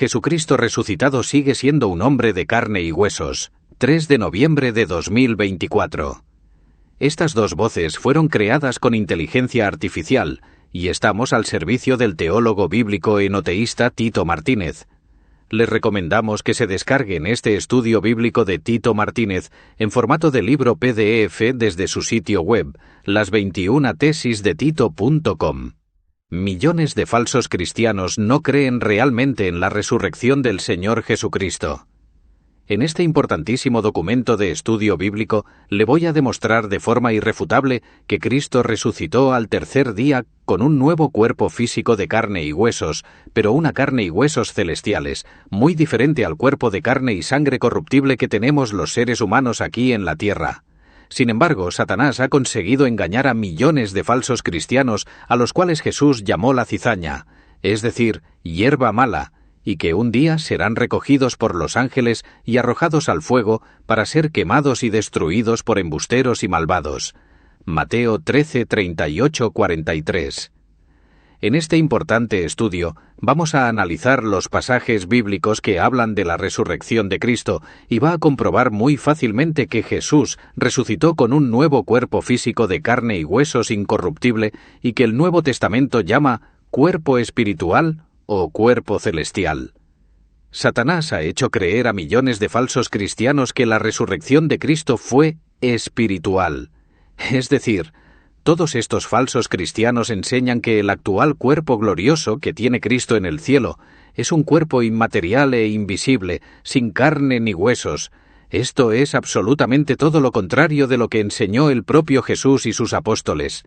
Jesucristo resucitado sigue siendo un hombre de carne y huesos. 3 de noviembre de 2024. Estas dos voces fueron creadas con inteligencia artificial y estamos al servicio del teólogo bíblico enoteísta Tito Martínez. Les recomendamos que se descarguen este estudio bíblico de Tito Martínez en formato de libro PDF desde su sitio web, las21tesisdetito.com. Millones de falsos cristianos no creen realmente en la resurrección del Señor Jesucristo. En este importantísimo documento de estudio bíblico le voy a demostrar de forma irrefutable que Cristo resucitó al tercer día con un nuevo cuerpo físico de carne y huesos, pero una carne y huesos celestiales, muy diferente al cuerpo de carne y sangre corruptible que tenemos los seres humanos aquí en la tierra. Sin embargo, Satanás ha conseguido engañar a millones de falsos cristianos a los cuales Jesús llamó la cizaña, es decir, hierba mala, y que un día serán recogidos por los ángeles y arrojados al fuego para ser quemados y destruidos por embusteros y malvados. Mateo 13, 38, 43. En este importante estudio vamos a analizar los pasajes bíblicos que hablan de la resurrección de Cristo y va a comprobar muy fácilmente que Jesús resucitó con un nuevo cuerpo físico de carne y huesos incorruptible y que el Nuevo Testamento llama cuerpo espiritual o cuerpo celestial. Satanás ha hecho creer a millones de falsos cristianos que la resurrección de Cristo fue espiritual. Es decir, todos estos falsos cristianos enseñan que el actual cuerpo glorioso que tiene Cristo en el cielo es un cuerpo inmaterial e invisible, sin carne ni huesos. Esto es absolutamente todo lo contrario de lo que enseñó el propio Jesús y sus apóstoles.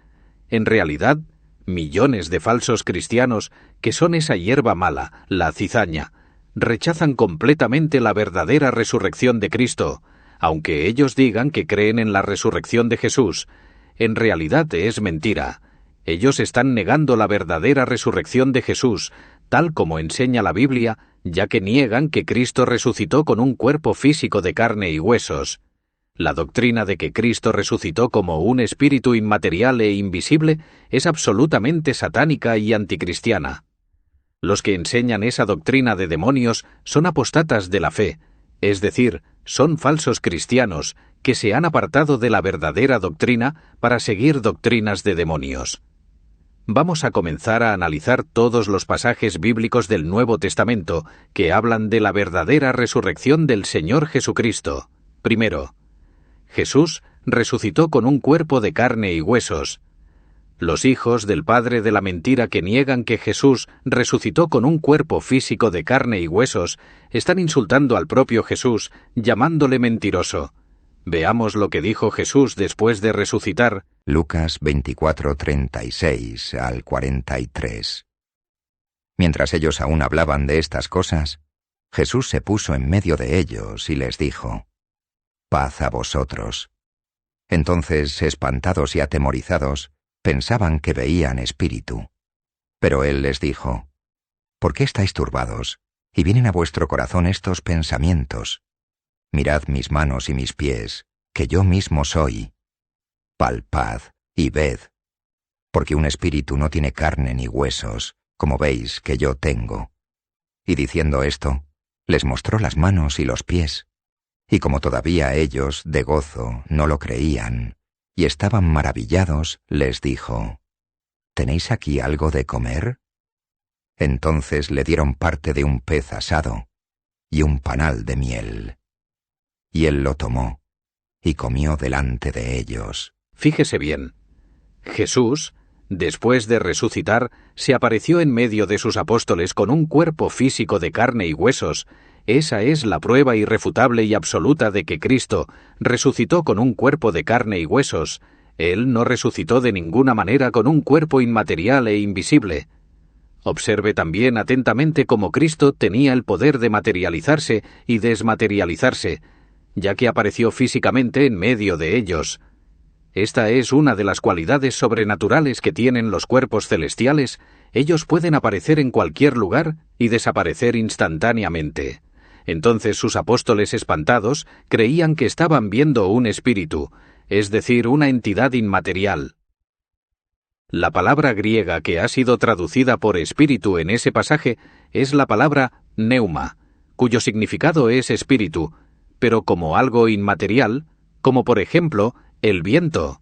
En realidad, millones de falsos cristianos, que son esa hierba mala, la cizaña, rechazan completamente la verdadera resurrección de Cristo, aunque ellos digan que creen en la resurrección de Jesús. En realidad es mentira. Ellos están negando la verdadera resurrección de Jesús, tal como enseña la Biblia, ya que niegan que Cristo resucitó con un cuerpo físico de carne y huesos. La doctrina de que Cristo resucitó como un espíritu inmaterial e invisible es absolutamente satánica y anticristiana. Los que enseñan esa doctrina de demonios son apostatas de la fe, es decir, son falsos cristianos que se han apartado de la verdadera doctrina para seguir doctrinas de demonios. Vamos a comenzar a analizar todos los pasajes bíblicos del Nuevo Testamento que hablan de la verdadera resurrección del Señor Jesucristo. Primero, Jesús resucitó con un cuerpo de carne y huesos. Los hijos del padre de la mentira que niegan que Jesús resucitó con un cuerpo físico de carne y huesos están insultando al propio Jesús, llamándole mentiroso. Veamos lo que dijo Jesús después de resucitar. Lucas 24, 36 al 43. Mientras ellos aún hablaban de estas cosas, Jesús se puso en medio de ellos y les dijo: «Paz a vosotros». Entonces, espantados y atemorizados, pensaban que veían espíritu. Pero él les dijo: «¿Por qué estáis turbados? Y vienen a vuestro corazón estos pensamientos. Mirad mis manos y mis pies, que yo mismo soy. Palpad y ved, porque un espíritu no tiene carne ni huesos, como veis que yo tengo». Y diciendo esto, les mostró las manos y los pies. Y como todavía ellos, de gozo, no lo creían, y estaban maravillados, les dijo: «¿Tenéis aquí algo de comer?». Entonces le dieron parte de un pez asado y un panal de miel. Y él lo tomó y comió delante de ellos. Fíjese bien. Jesús, después de resucitar, se apareció en medio de sus apóstoles con un cuerpo físico de carne y huesos. Esa es la prueba irrefutable y absoluta de que Cristo resucitó con un cuerpo de carne y huesos. Él no resucitó de ninguna manera con un cuerpo inmaterial e invisible. Observe también atentamente cómo Cristo tenía el poder de materializarse y desmaterializarse, ya que apareció físicamente en medio de ellos. Esta es una de las cualidades sobrenaturales que tienen los cuerpos celestiales. Ellos pueden aparecer en cualquier lugar y desaparecer instantáneamente. Entonces sus apóstoles espantados creían que estaban viendo un espíritu, es decir, una entidad inmaterial. La palabra griega que ha sido traducida por espíritu en ese pasaje es la palabra pneuma, cuyo significado es espíritu, pero como algo inmaterial, como por ejemplo el viento.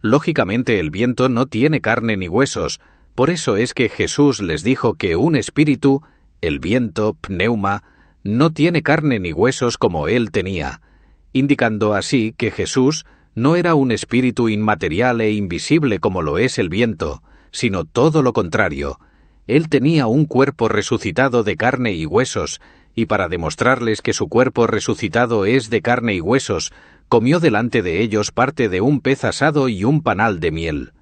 Lógicamente el viento no tiene carne ni huesos, por eso es que Jesús les dijo que un espíritu, el viento, pneuma, no tiene carne ni huesos como él tenía, indicando así que Jesús no era un espíritu inmaterial e invisible como lo es el viento, sino todo lo contrario. Él tenía un cuerpo resucitado de carne y huesos, y para demostrarles que su cuerpo resucitado es de carne y huesos, comió delante de ellos parte de un pez asado y un panal de miel.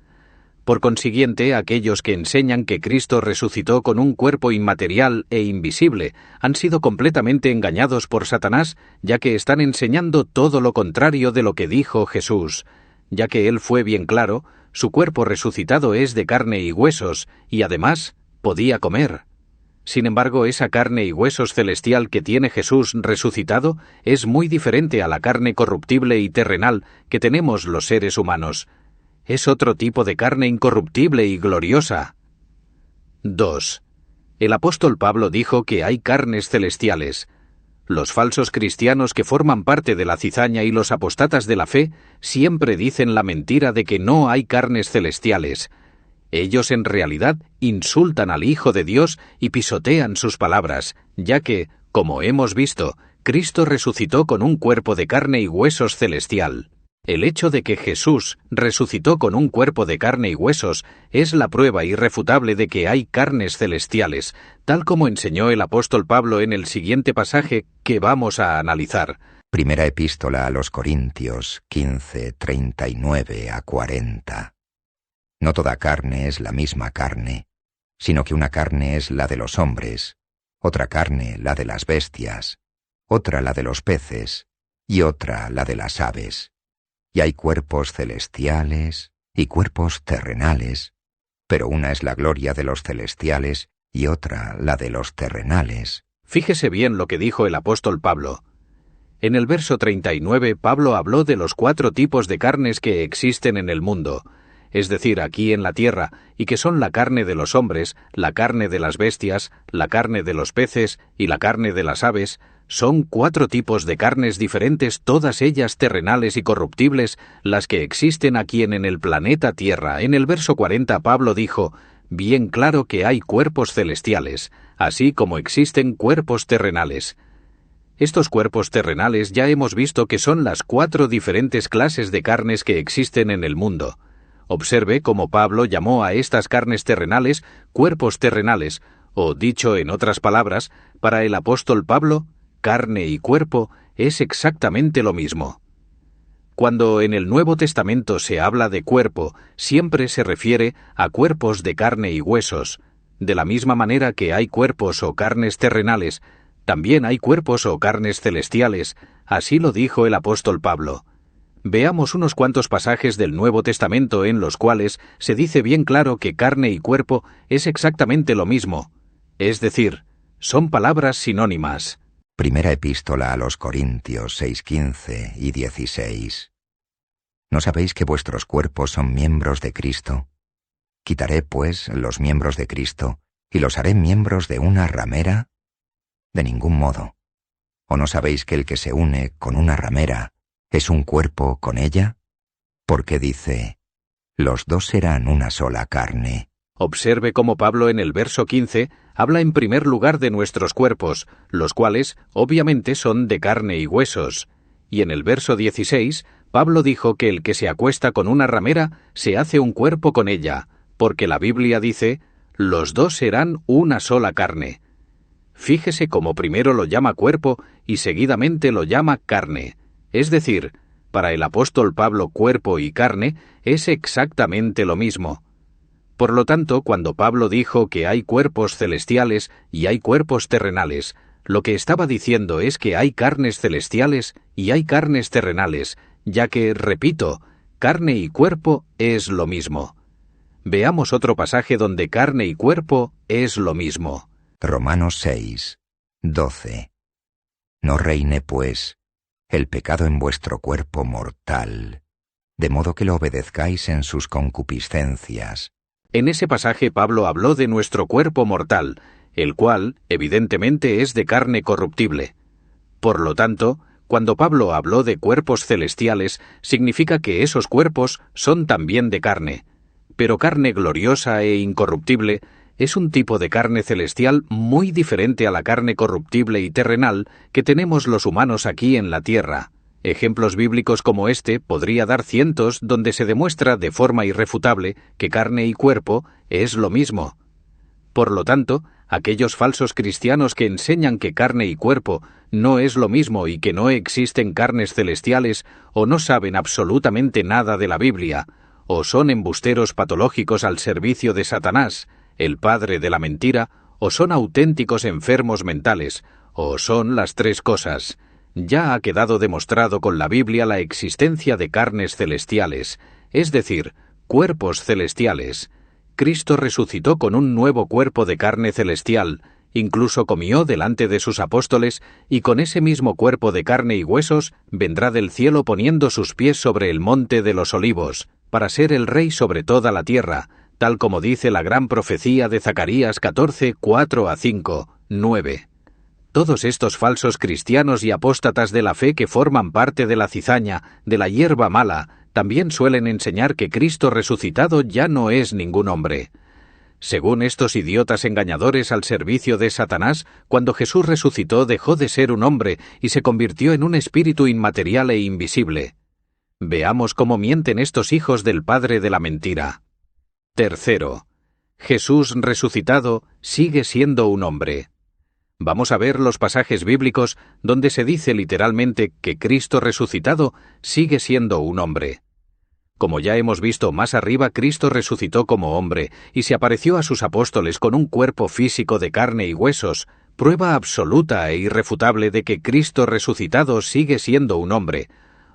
Por consiguiente, aquellos que enseñan que Cristo resucitó con un cuerpo inmaterial e invisible han sido completamente engañados por Satanás, ya que están enseñando todo lo contrario de lo que dijo Jesús, ya que él fue bien claro, su cuerpo resucitado es de carne y huesos, y además podía comer. Sin embargo, esa carne y huesos celestial que tiene Jesús resucitado es muy diferente a la carne corruptible y terrenal que tenemos los seres humanos. Es otro tipo de carne incorruptible y gloriosa. 2. El apóstol Pablo dijo que hay carnes celestiales. Los falsos cristianos que forman parte de la cizaña y los apostatas de la fe siempre dicen la mentira de que no hay carnes celestiales. Ellos en realidad insultan al Hijo de Dios y pisotean sus palabras, ya que, como hemos visto, Cristo resucitó con un cuerpo de carne y huesos celestial. El hecho de que Jesús resucitó con un cuerpo de carne y huesos es la prueba irrefutable de que hay carnes celestiales, tal como enseñó el apóstol Pablo en el siguiente pasaje que vamos a analizar. Primera epístola a los Corintios 15, 39 a 40. No toda carne es la misma carne, sino que una carne es la de los hombres, otra carne la de las bestias, otra la de los peces, y otra la de las aves. Y hay cuerpos celestiales y cuerpos terrenales, pero una es la gloria de los celestiales y otra la de los terrenales. Fíjese bien lo que dijo el apóstol Pablo. En el verso 39, Pablo habló de los 4 tipos de carnes que existen en el mundo, es decir, aquí en la tierra, y que son la carne de los hombres, la carne de las bestias, la carne de los peces y la carne de las aves. Son 4 tipos de carnes diferentes, todas ellas terrenales y corruptibles, las que existen aquí en el planeta Tierra. En el verso 40 Pablo dijo, bien claro que hay cuerpos celestiales, así como existen cuerpos terrenales. Estos cuerpos terrenales ya hemos visto que son las 4 diferentes clases de carnes que existen en el mundo. Observe cómo Pablo llamó a estas carnes terrenales cuerpos terrenales, o dicho en otras palabras, para el apóstol Pablo, carne y cuerpo es exactamente lo mismo. Cuando en el Nuevo Testamento se habla de cuerpo, siempre se refiere a cuerpos de carne y huesos. De la misma manera que hay cuerpos o carnes terrenales, también hay cuerpos o carnes celestiales, así lo dijo el apóstol Pablo. Veamos unos cuantos pasajes del Nuevo Testamento en los cuales se dice bien claro que carne y cuerpo es exactamente lo mismo, es decir, son palabras sinónimas. Primera epístola a los Corintios 6:15 y 16. ¿No sabéis que vuestros cuerpos son miembros de Cristo? ¿Quitaré, pues, los miembros de Cristo y los haré miembros de una ramera? De ningún modo. ¿O no sabéis que el que se une con una ramera es un cuerpo con ella? Porque dice, los dos serán una sola carne. Observe cómo Pablo en el verso 15 habla en primer lugar de nuestros cuerpos, los cuales obviamente son de carne y huesos. Y en el verso 16, Pablo dijo que el que se acuesta con una ramera se hace un cuerpo con ella, porque la Biblia dice, los dos serán una sola carne. Fíjese cómo primero lo llama cuerpo y seguidamente lo llama carne. Es decir, para el apóstol Pablo cuerpo y carne es exactamente lo mismo. Por lo tanto, cuando Pablo dijo que hay cuerpos celestiales y hay cuerpos terrenales, lo que estaba diciendo es que hay carnes celestiales y hay carnes terrenales, ya que, repito, carne y cuerpo es lo mismo. Veamos otro pasaje donde carne y cuerpo es lo mismo. Romanos 6, 12. No reine, pues, el pecado en vuestro cuerpo mortal, de modo que lo obedezcáis en sus concupiscencias. En ese pasaje Pablo habló de nuestro cuerpo mortal, el cual, evidentemente, es de carne corruptible. Por lo tanto, cuando Pablo habló de cuerpos celestiales, significa que esos cuerpos son también de carne. Pero carne gloriosa e incorruptible es un tipo de carne celestial muy diferente a la carne corruptible y terrenal que tenemos los humanos aquí en la tierra. Ejemplos bíblicos como este podría dar cientos donde se demuestra de forma irrefutable que carne y cuerpo es lo mismo. Por lo tanto, aquellos falsos cristianos que enseñan que carne y cuerpo no es lo mismo y que no existen carnes celestiales o no saben absolutamente nada de la Biblia, o son embusteros patológicos al servicio de Satanás, el padre de la mentira, o son auténticos enfermos mentales, o son las tres cosas. Ya ha quedado demostrado con la Biblia la existencia de carnes celestiales, es decir, cuerpos celestiales. Cristo resucitó con un nuevo cuerpo de carne celestial, incluso comió delante de sus apóstoles, y con ese mismo cuerpo de carne y huesos vendrá del cielo poniendo sus pies sobre el monte de los olivos, para ser el Rey sobre toda la tierra, tal como dice la gran profecía de Zacarías 14, 4-5, 9. Todos estos falsos cristianos y apóstatas de la fe que forman parte de la cizaña, de la hierba mala, también suelen enseñar que Cristo resucitado ya no es ningún hombre. Según estos idiotas engañadores al servicio de Satanás, cuando Jesús resucitó dejó de ser un hombre y se convirtió en un espíritu inmaterial e invisible. Veamos cómo mienten estos hijos del padre de la mentira. Tercero, Jesús resucitado sigue siendo un hombre. Vamos a ver los pasajes bíblicos donde se dice literalmente que Cristo resucitado sigue siendo un hombre. Como ya hemos visto más arriba, Cristo resucitó como hombre y se apareció a sus apóstoles con un cuerpo físico de carne y huesos, prueba absoluta e irrefutable de que Cristo resucitado sigue siendo un hombre,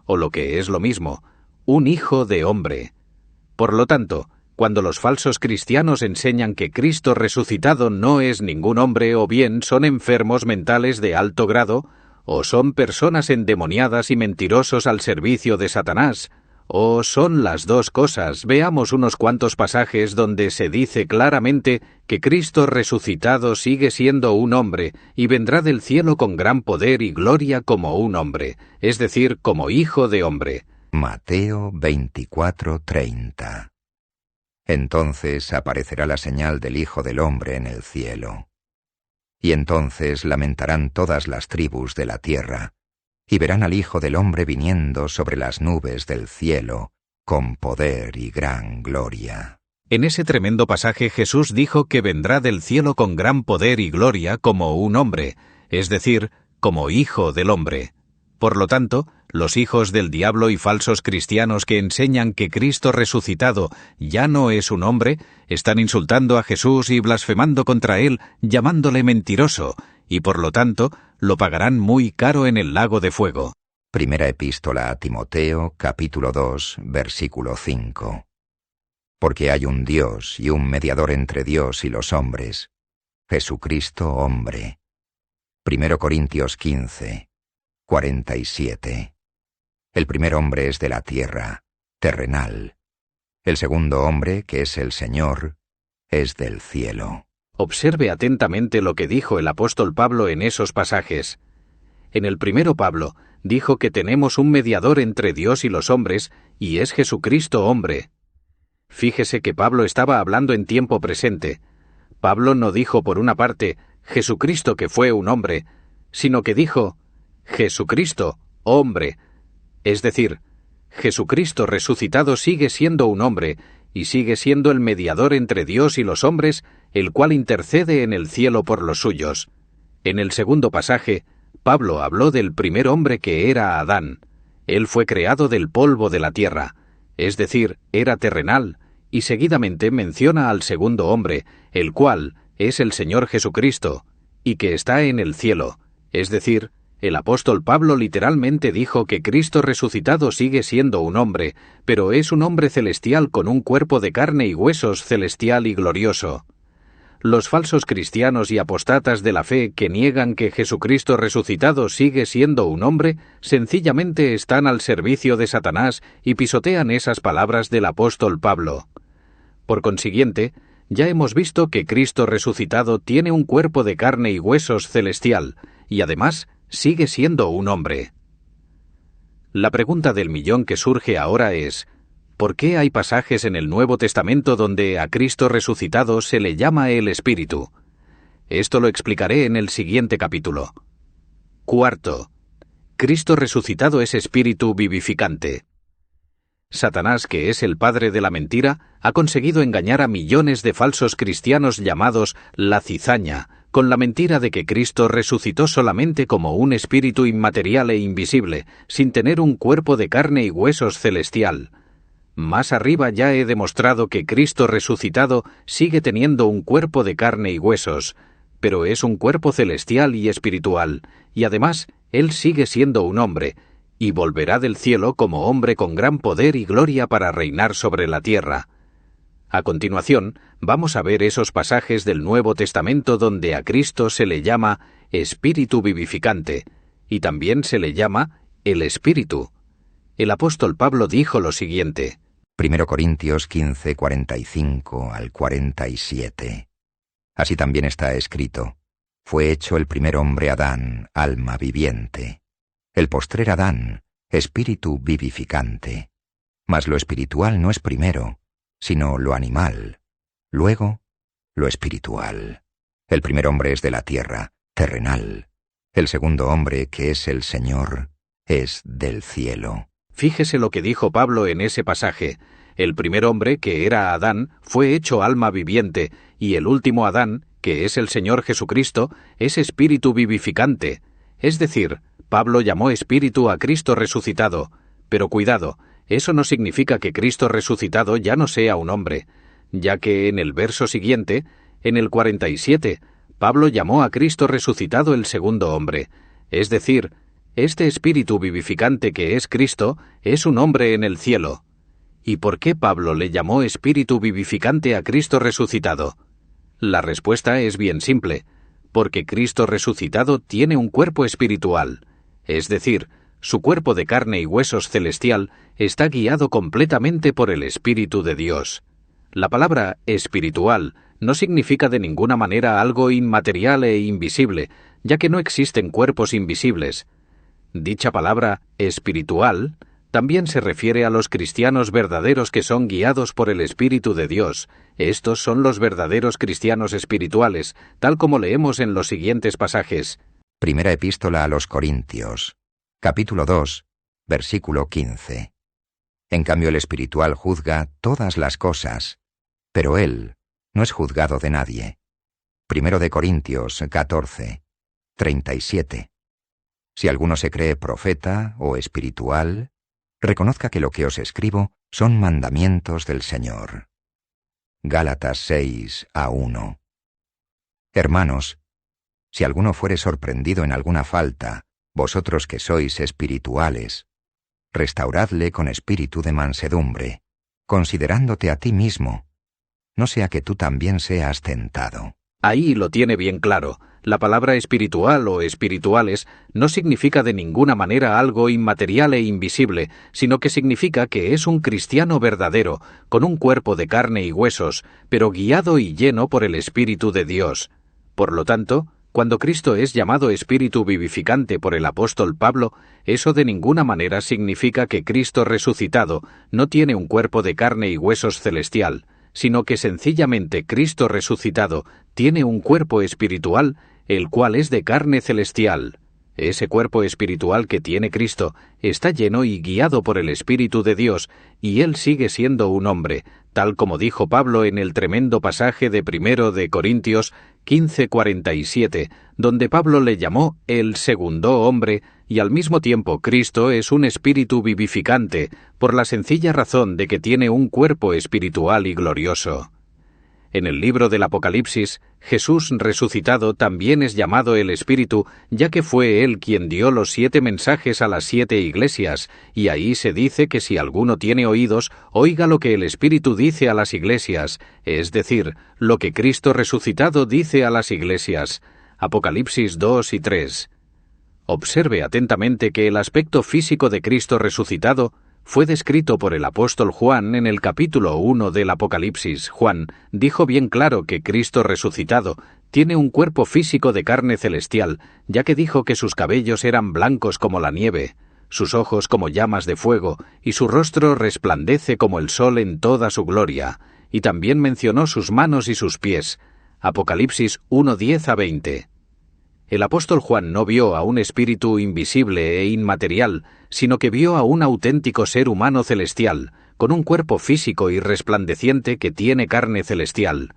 o lo que es lo mismo, un hijo de hombre. Por lo tanto, cuando los falsos cristianos enseñan que Cristo resucitado no es ningún hombre o bien son enfermos mentales de alto grado, o son personas endemoniadas y mentirosos al servicio de Satanás, o son las dos cosas, veamos unos cuantos pasajes donde se dice claramente que Cristo resucitado sigue siendo un hombre y vendrá del cielo con gran poder y gloria como un hombre, es decir, como hijo de hombre. Mateo 24:30. Entonces aparecerá la señal del Hijo del Hombre en el cielo. Y entonces lamentarán todas las tribus de la tierra, y verán al Hijo del Hombre viniendo sobre las nubes del cielo, con poder y gran gloria. En ese tremendo pasaje Jesús dijo que vendrá del cielo con gran poder y gloria como un hombre, es decir, como Hijo del Hombre. Por lo tanto, los hijos del diablo y falsos cristianos que enseñan que Cristo resucitado ya no es un hombre, están insultando a Jesús y blasfemando contra él, llamándole mentiroso, y por lo tanto, lo pagarán muy caro en el lago de fuego. Primera epístola a Timoteo, capítulo 2, versículo 5. Porque hay un Dios y un mediador entre Dios y los hombres, Jesucristo hombre. 1 Corintios 15, 47. El primer hombre es de la tierra, terrenal. El segundo hombre, que es el Señor, es del cielo. Observe atentamente lo que dijo el apóstol Pablo en esos pasajes. En el primero Pablo dijo que tenemos un mediador entre Dios y los hombres, y es Jesucristo hombre. Fíjese que Pablo estaba hablando en tiempo presente. Pablo no dijo por una parte, Jesucristo que fue un hombre, sino que dijo, Jesucristo, hombre. Es decir, Jesucristo resucitado sigue siendo un hombre, y sigue siendo el mediador entre Dios y los hombres, el cual intercede en el cielo por los suyos. En el segundo pasaje, Pablo habló del primer hombre que era Adán. Él fue creado del polvo de la tierra, es decir, era terrenal, y seguidamente menciona al segundo hombre, el cual es el Señor Jesucristo, y que está en el cielo, es decir, el apóstol Pablo literalmente dijo que Cristo resucitado sigue siendo un hombre, pero es un hombre celestial con un cuerpo de carne y huesos celestial y glorioso. Los falsos cristianos y apostatas de la fe que niegan que Jesucristo resucitado sigue siendo un hombre, sencillamente están al servicio de Satanás y pisotean esas palabras del apóstol Pablo. Por consiguiente, Ya hemos visto que Cristo resucitado tiene un cuerpo de carne y huesos celestial, y además sigue siendo un hombre. La pregunta del millón que surge ahora es: ¿por qué hay pasajes en el Nuevo Testamento donde a Cristo resucitado se le llama el Espíritu? Esto lo explicaré en el siguiente capítulo. Cuarto, Cristo resucitado es espíritu vivificante. Satanás, que es el padre de la mentira, ha conseguido engañar a millones de falsos cristianos llamados la cizaña, con la mentira de que Cristo resucitó solamente como un espíritu inmaterial e invisible, sin tener un cuerpo de carne y huesos celestial. Más arriba ya he demostrado que Cristo resucitado sigue teniendo un cuerpo de carne y huesos, pero es un cuerpo celestial y espiritual, y además Él sigue siendo un hombre, y volverá del cielo como hombre con gran poder y gloria para reinar sobre la tierra. A continuación, vamos a ver esos pasajes del Nuevo Testamento donde a Cristo se le llama Espíritu vivificante, y también se le llama el Espíritu. El apóstol Pablo dijo lo siguiente. 1 Corintios 15, 45 al 47. Así también está escrito: fue hecho el primer hombre Adán, alma viviente; el postrer Adán, espíritu vivificante. Mas lo espiritual no es primero, sino lo animal, luego lo espiritual. El primer hombre es de la tierra, terrenal; el segundo hombre, que es el Señor, es del cielo. Fíjese lo que dijo Pablo en ese pasaje. El primer hombre, que era Adán, fue hecho alma viviente, y el último Adán, que es el Señor Jesucristo, es espíritu vivificante. Es decir, Pablo llamó espíritu a Cristo resucitado. Pero cuidado, eso no significa que Cristo resucitado ya no sea un hombre, ya que en el verso siguiente, en el 47, Pablo llamó a Cristo resucitado el segundo hombre. Es decir, este espíritu vivificante que es Cristo es un hombre en el cielo. ¿Y por qué Pablo le llamó espíritu vivificante a Cristo resucitado? La respuesta es bien simple: porque Cristo resucitado tiene un cuerpo espiritual, es decir, su cuerpo de carne y huesos celestial está guiado completamente por el Espíritu de Dios. La palabra espiritual no significa de ninguna manera algo inmaterial e invisible, ya que no existen cuerpos invisibles. Dicha palabra espiritual también se refiere a los cristianos verdaderos que son guiados por el Espíritu de Dios. Estos son los verdaderos cristianos espirituales, tal como leemos en los siguientes pasajes. Primera epístola a los Corintios, capítulo 2, versículo 15. En cambio el espiritual juzga todas las cosas, pero él no es juzgado de nadie. Primero de Corintios 14, 37. Si alguno se cree profeta o espiritual, reconozca que lo que os escribo son mandamientos del Señor. Gálatas 6, 1. Hermanos, si alguno fuere sorprendido en alguna falta, vosotros que sois espirituales, restauradle con espíritu de mansedumbre, considerándote a ti mismo, no sea que tú también seas tentado. Ahí lo tiene bien claro. La palabra espiritual o espirituales no significa de ninguna manera algo inmaterial e invisible, sino que significa que es un cristiano verdadero, con un cuerpo de carne y huesos, pero guiado y lleno por el Espíritu de Dios. Por lo tanto, cuando Cristo es llamado Espíritu vivificante por el apóstol Pablo, eso de ninguna manera significa que Cristo resucitado no tiene un cuerpo de carne y huesos celestial, sino que sencillamente Cristo resucitado tiene un cuerpo espiritual, el cual es de carne celestial. Ese cuerpo espiritual que tiene Cristo está lleno y guiado por el Espíritu de Dios, y Él sigue siendo un hombre, tal como dijo Pablo en el tremendo pasaje de 1 de Corintios 15:47, donde Pablo le llamó el segundo hombre, y al mismo tiempo Cristo es un espíritu vivificante, por la sencilla razón de que tiene un cuerpo espiritual y glorioso. En el libro del Apocalipsis, Jesús resucitado también es llamado el Espíritu, ya que fue Él quien dio los 7 mensajes a las 7 iglesias, y ahí se dice que si alguno tiene oídos, oiga lo que el Espíritu dice a las iglesias, es decir, lo que Cristo resucitado dice a las iglesias. Apocalipsis 2 y 3. Observe atentamente que el aspecto físico de Cristo resucitado fue descrito por el apóstol Juan en el capítulo 1 del Apocalipsis. Juan dijo bien claro que Cristo resucitado tiene un cuerpo físico de carne celestial, ya que dijo que sus cabellos eran blancos como la nieve, sus ojos como llamas de fuego, y su rostro resplandece como el sol en toda su gloria, y también mencionó sus manos y sus pies. Apocalipsis 1:10-20. El apóstol Juan no vio a un espíritu invisible e inmaterial, sino que vio a un auténtico ser humano celestial, con un cuerpo físico y resplandeciente que tiene carne celestial.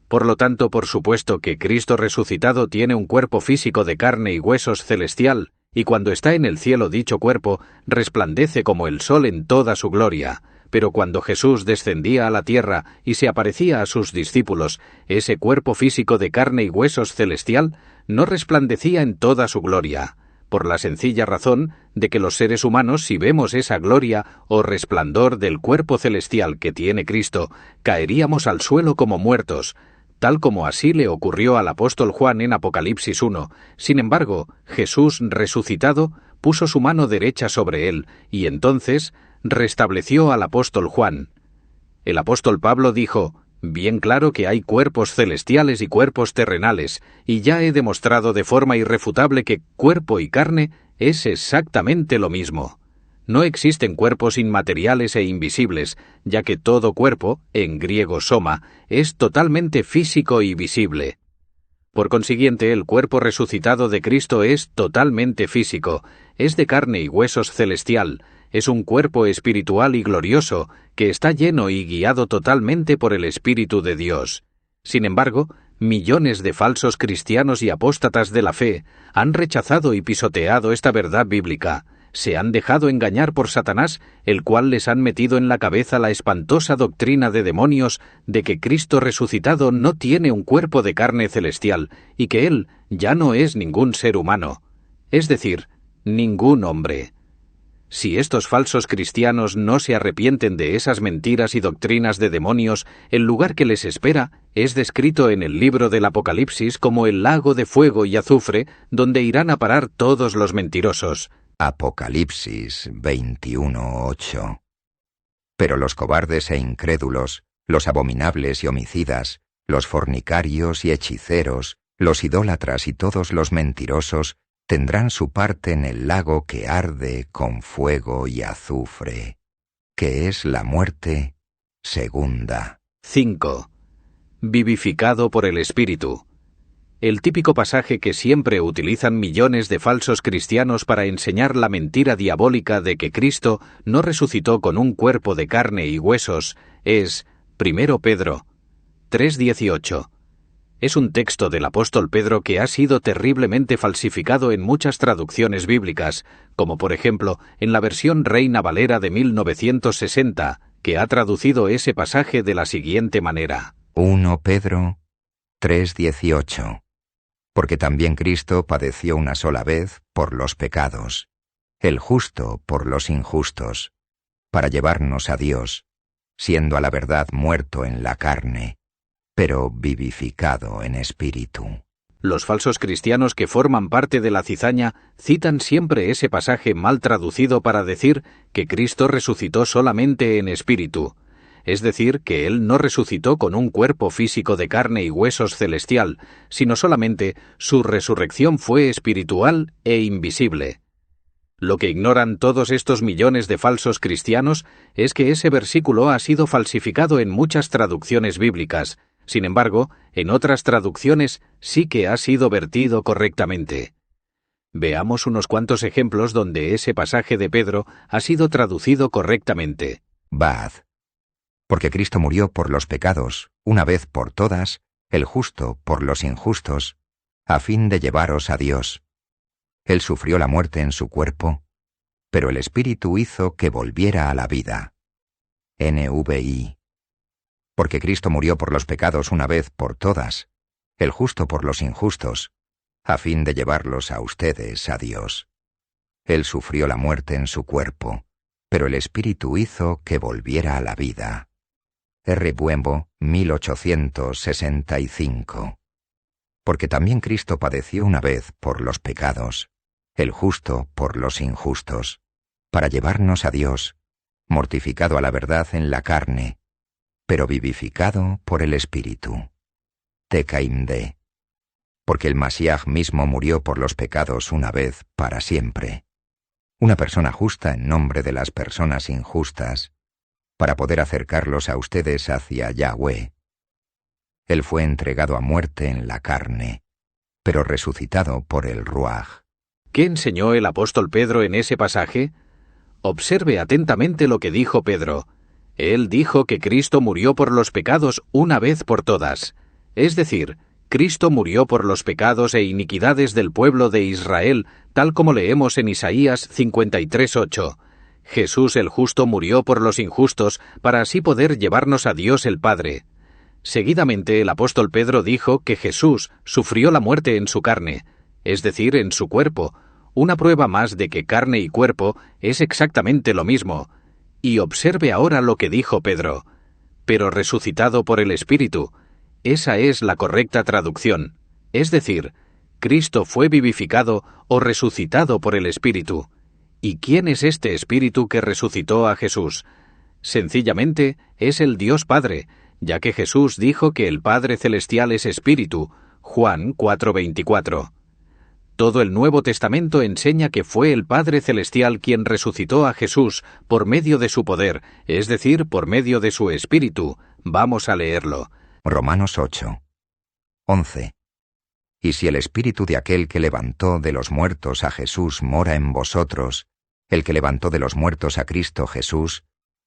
Por lo tanto, por supuesto que Cristo resucitado tiene un cuerpo físico de carne y huesos celestial, y cuando está en el cielo dicho cuerpo resplandece como el sol en toda su gloria. Pero cuando Jesús descendía a la tierra y se aparecía a sus discípulos, ese cuerpo físico de carne y huesos celestial no resplandecía en toda su gloria, por la sencilla razón de que los seres humanos, si vemos esa gloria o resplandor del cuerpo celestial que tiene Cristo, caeríamos al suelo como muertos, tal como así le ocurrió al apóstol Juan en Apocalipsis 1. Sin embargo, Jesús resucitado puso su mano derecha sobre él, y entonces restableció al apóstol Juan. El apóstol Pablo dijo: bien claro que hay cuerpos celestiales y cuerpos terrenales, y ya he demostrado de forma irrefutable que cuerpo y carne es exactamente lo mismo. No existen cuerpos inmateriales e invisibles, ya que todo cuerpo, en griego soma, es totalmente físico y visible. Por consiguiente, el cuerpo resucitado de Cristo es totalmente físico, es de carne y huesos celestial, es un cuerpo espiritual y glorioso, que está lleno y guiado totalmente por el Espíritu de Dios. Sin embargo, millones de falsos cristianos y apóstatas de la fe han rechazado y pisoteado esta verdad bíblica. Se han dejado engañar por Satanás, el cual les han metido en la cabeza la espantosa doctrina de demonios de que Cristo resucitado no tiene un cuerpo de carne celestial y que Él ya no es ningún ser humano, es decir, ningún hombre. Si estos falsos cristianos no se arrepienten de esas mentiras y doctrinas de demonios, el lugar que les espera es descrito en el libro del Apocalipsis como el lago de fuego y azufre, donde irán a parar todos los mentirosos. Apocalipsis 21:8. Pero los cobardes e incrédulos, los abominables y homicidas, los fornicarios y hechiceros, los idólatras y todos los mentirosos, tendrán su parte en el lago que arde con fuego y azufre, que es la muerte segunda. 5. Vivificado por el Espíritu. El típico pasaje que siempre utilizan millones de falsos cristianos para enseñar la mentira diabólica de que Cristo no resucitó con un cuerpo de carne y huesos es 1 Pedro 3:18. Es un texto del apóstol Pedro que ha sido terriblemente falsificado en muchas traducciones bíblicas, como por ejemplo en la versión Reina Valera de 1960, que ha traducido ese pasaje de la siguiente manera. 1 Pedro 3:18. Porque también Cristo padeció una sola vez por los pecados, el justo por los injustos, para llevarnos a Dios, siendo a la verdad muerto en la carne, pero vivificado en espíritu. Los falsos cristianos que forman parte de la cizaña citan siempre ese pasaje mal traducido para decir que Cristo resucitó solamente en espíritu, es decir, que Él no resucitó con un cuerpo físico de carne y huesos celestial, sino solamente su resurrección fue espiritual e invisible. Lo que ignoran todos estos millones de falsos cristianos es que ese versículo ha sido falsificado en muchas traducciones bíblicas. Sin embargo, en otras traducciones sí que ha sido vertido correctamente. Veamos unos cuantos ejemplos donde ese pasaje de Pedro ha sido traducido correctamente. Bad. Porque Cristo murió por los pecados, una vez por todas, el justo por los injustos, a fin de llevaros a Dios. Él sufrió la muerte en su cuerpo, pero el Espíritu hizo que volviera a la vida. NVI. Porque Cristo murió por los pecados una vez por todas, el justo por los injustos, a fin de llevarlos a ustedes a Dios. Él sufrió la muerte en su cuerpo, pero el Espíritu hizo que volviera a la vida. R. Buembo, 1865. Porque también Cristo padeció una vez por los pecados, el justo por los injustos, para llevarnos a Dios, mortificado a la verdad en la carne, pero vivificado por el Espíritu. Tekaimde. Porque el Mashiach mismo murió por los pecados una vez para siempre. Una persona justa en nombre de las personas injustas, para poder acercarlos a ustedes hacia Yahweh. Él fue entregado a muerte en la carne, pero resucitado por el Ruaj. ¿Qué enseñó el apóstol Pedro en ese pasaje? Observe atentamente lo que dijo Pedro. Él dijo que Cristo murió por los pecados una vez por todas. Es decir, Cristo murió por los pecados e iniquidades del pueblo de Israel, tal como leemos en Isaías 53:8. Jesús el justo murió por los injustos, para así poder llevarnos a Dios el Padre. Seguidamente el apóstol Pedro dijo que Jesús sufrió la muerte en su carne, es decir, en su cuerpo, una prueba más de que carne y cuerpo es exactamente lo mismo. Y observe ahora lo que dijo Pedro. Pero resucitado por el Espíritu. Esa es la correcta traducción. Es decir, Cristo fue vivificado o resucitado por el Espíritu. ¿Y quién es este Espíritu que resucitó a Jesús? Sencillamente, es el Dios Padre, ya que Jesús dijo que el Padre Celestial es Espíritu, Juan 4:24. Todo el Nuevo Testamento enseña que fue el Padre Celestial quien resucitó a Jesús por medio de su poder, es decir, por medio de su Espíritu. Vamos a leerlo. Romanos 8:11. Y si el Espíritu de aquel que levantó de los muertos a Jesús mora en vosotros, el que levantó de los muertos a Cristo Jesús,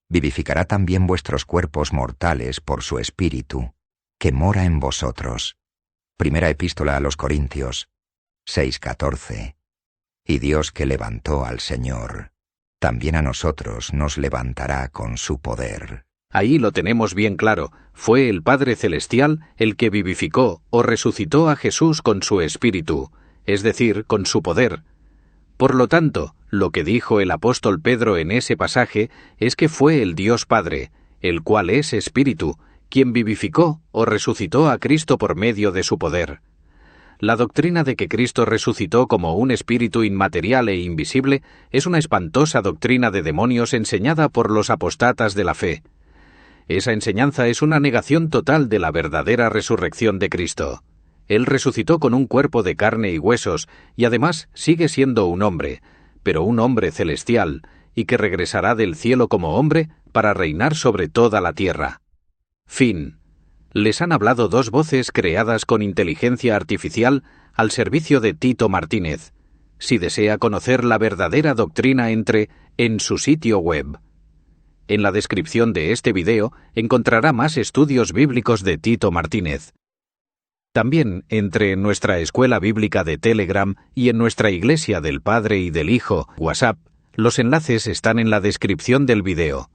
vivificará también vuestros cuerpos mortales por su Espíritu, que mora en vosotros. Primera Epístola a los Corintios 6:14. Y Dios que levantó al Señor, también a nosotros nos levantará con su poder. Ahí lo tenemos bien claro. Fue el Padre Celestial el que vivificó o resucitó a Jesús con su Espíritu, es decir, con su poder. Por lo tanto, lo que dijo el apóstol Pedro en ese pasaje es que fue el Dios Padre, el cual es Espíritu, quien vivificó o resucitó a Cristo por medio de su poder. La doctrina de que Cristo resucitó como un espíritu inmaterial e invisible es una espantosa doctrina de demonios enseñada por los apostatas de la fe. Esa enseñanza es una negación total de la verdadera resurrección de Cristo. Él resucitó con un cuerpo de carne y huesos, y además sigue siendo un hombre, pero un hombre celestial, y que regresará del cielo como hombre para reinar sobre toda la tierra. Fin. Les han hablado dos voces creadas con inteligencia artificial al servicio de Tito Martínez. Si desea conocer la verdadera doctrina, entre en su sitio web. En la descripción de este video encontrará más estudios bíblicos de Tito Martínez. También entre en nuestra escuela bíblica de Telegram y en nuestra Iglesia del Padre y del Hijo, WhatsApp. Los enlaces están en la descripción del video.